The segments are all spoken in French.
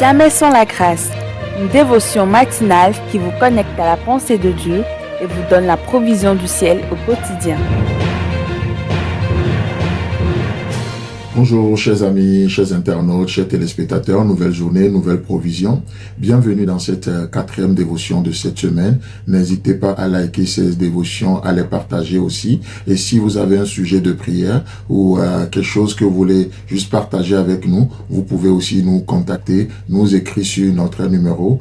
Jamais sans la grâce, une dévotion matinale qui vous connecte à la pensée de Dieu et vous donne la provision du ciel au quotidien. Bonjour chers amis, chers internautes, chers téléspectateurs, nouvelle journée, nouvelle provision. Bienvenue dans cette quatrième dévotion de cette semaine. N'hésitez pas à liker ces dévotions, à les partager aussi. Et si vous avez un sujet de prière ou quelque chose que vous voulez juste partager avec nous, vous pouvez aussi nous contacter, nous écrire sur notre numéro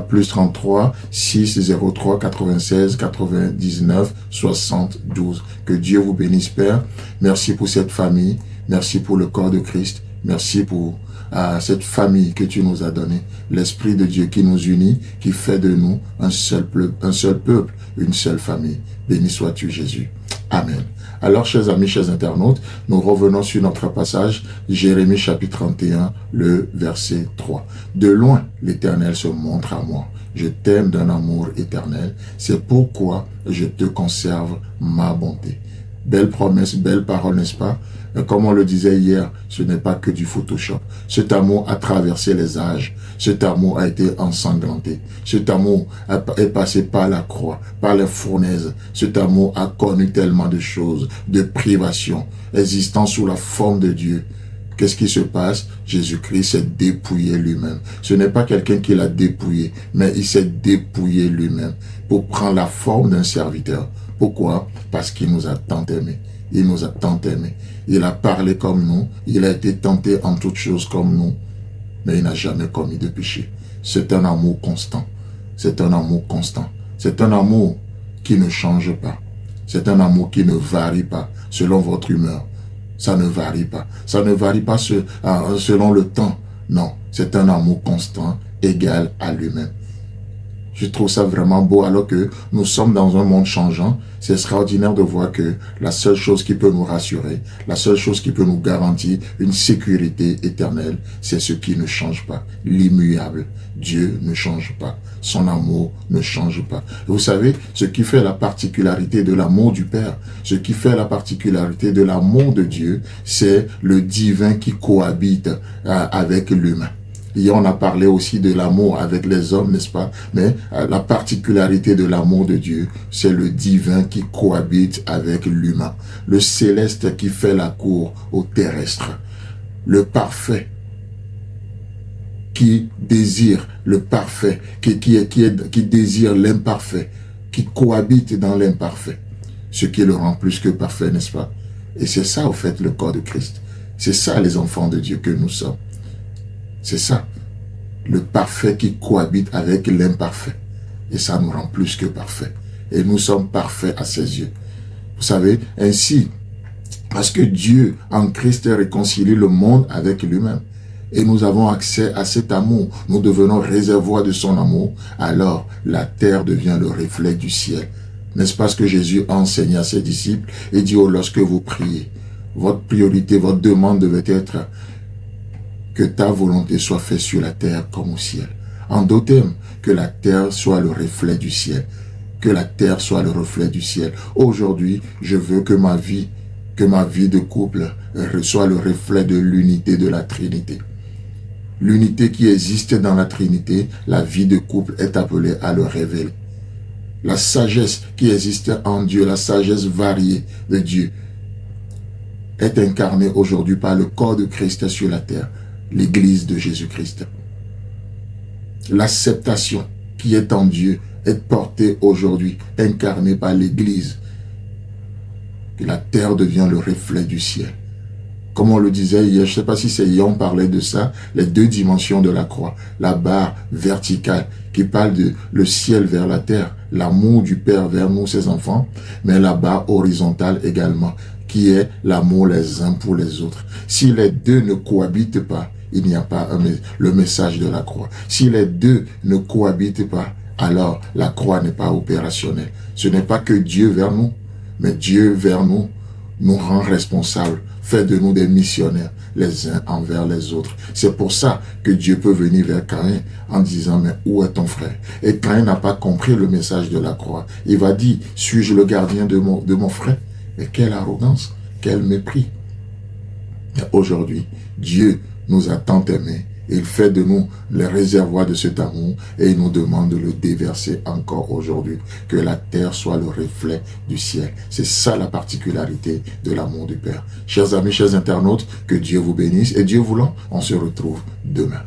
plus 33 603 96 99 72. Que Dieu vous bénisse, Père. Merci pour cette famille. Merci pour le corps de Christ. Merci pour cette famille que tu nous as donnée. L'Esprit de Dieu qui nous unit, qui fait de nous un seul peuple, une seule famille. Béni sois-tu, Jésus. Amen. Alors, chers amis, chers internautes, nous revenons sur notre passage, Jérémie chapitre 31, le verset 3. De loin, l'Éternel se montre à moi. Je t'aime d'un amour éternel. C'est pourquoi je te conserve ma bonté. Belle promesse, belle parole, n'est-ce pas? Comme on le disait hier, ce n'est pas que du Photoshop. Cet amour a traversé les âges. Cet amour a été ensanglanté. Cet amour est passé par la croix, par les fournaises. Cet amour a connu tellement de choses, de privations, existant sous la forme de Dieu. Qu'est-ce qui se passe? Jésus-Christ s'est dépouillé lui-même. Ce n'est pas quelqu'un qui l'a dépouillé, mais il s'est dépouillé lui-même pour prendre la forme d'un serviteur. Pourquoi? Parce qu'il nous a tant aimés. Il nous a tant aimés. Il a parlé comme nous. Il a été tenté en toutes choses comme nous. Mais il n'a jamais commis de péché. C'est un amour constant. C'est un amour constant. C'est un amour qui ne change pas. C'est un amour qui ne varie pas selon votre humeur. Ça ne varie pas. Ça ne varie pas selon le temps. Non, c'est un amour constant, égal à lui-même. Je trouve ça vraiment beau alors que nous sommes dans un monde changeant. C'est extraordinaire de voir que la seule chose qui peut nous rassurer, la seule chose qui peut nous garantir une sécurité éternelle, c'est ce qui ne change pas, l'immuable. Dieu ne change pas. Son amour ne change pas. Vous savez, ce qui fait la particularité de l'amour du Père, ce qui fait la particularité de l'amour de Dieu, c'est le divin qui cohabite avec l'humain. Hier, on a parlé aussi de l'amour avec les hommes, n'est-ce pas? Mais la particularité de l'amour de Dieu, c'est le divin qui cohabite avec l'humain. Le céleste qui fait la cour au terrestre. Le parfait qui désire le parfait, qui désire l'imparfait, qui cohabite dans l'imparfait. Ce qui le rend plus que parfait, n'est-ce pas? Et c'est ça, au fait, le corps de Christ. C'est ça, les enfants de Dieu que nous sommes. C'est ça, le parfait qui cohabite avec l'imparfait. Et ça nous rend plus que parfait. Et nous sommes parfaits à ses yeux. Vous savez, ainsi, parce que Dieu en Christ réconcilie le monde avec lui-même. Et nous avons accès à cet amour. Nous devenons réservoir de son amour. Alors, la terre devient le reflet du ciel. N'est-ce pas ce que Jésus a enseigné à ses disciples? Et dit, lorsque vous priez, votre priorité, votre demande devait être que ta volonté soit faite sur la terre comme au ciel. En d'autres termes, que la terre soit le reflet du ciel. Que la terre soit le reflet du ciel. Aujourd'hui, je veux que ma vie de couple soit le reflet de l'unité de la Trinité. L'unité qui existe dans la Trinité, la vie de couple est appelée à le révéler. La sagesse qui existe en Dieu, la sagesse variée de Dieu, est incarnée aujourd'hui par le corps de Christ sur la terre. L'Église de Jésus-Christ. L'acceptation qui est en Dieu est portée aujourd'hui, incarnée par l'Église. Et la terre devient le reflet du ciel. Comme on le disait hier, je ne sais pas si c'est hier, on parlait de ça, les deux dimensions de la croix. La barre verticale qui parle de le ciel vers la terre, l'amour du Père vers nous, ses enfants, mais la barre horizontale également, qui est l'amour les uns pour les autres. Si les deux ne cohabitent pas, il n'y a pas le message de la croix. Si les deux ne cohabitent pas, alors la croix n'est pas opérationnelle. Ce n'est pas que Dieu vers nous, mais Dieu vers nous rend responsables, fait de nous des missionnaires les uns envers les autres. C'est pour ça que Dieu peut venir vers Caïn en disant, mais où est ton frère? Et Caïn n'a pas compris le message de la croix. Il va dire, suis-je le gardien de mon frère? Mais quelle arrogance, quel mépris. Mais aujourd'hui, Dieu nous a tant aimés Il fait de nous les réservoirs de cet amour et il nous demande de le déverser encore aujourd'hui. Que la terre soit le reflet du ciel. C'est ça la particularité de l'amour du Père. Chers amis, chers internautes, que Dieu vous bénisse et Dieu voulant, on se retrouve demain.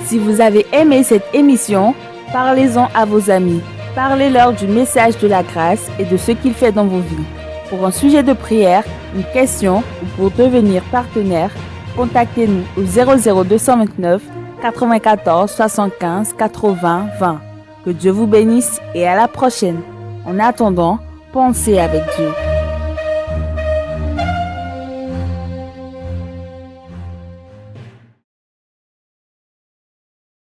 Si vous avez aimé cette émission, parlez-en à vos amis. Parlez-leur du message de la grâce et de ce qu'il fait dans vos vies. Pour un sujet de prière, une question ou pour devenir partenaire, contactez-nous au 00229 94 75 80 20. Que Dieu vous bénisse et à la prochaine. En attendant, pensez avec Dieu.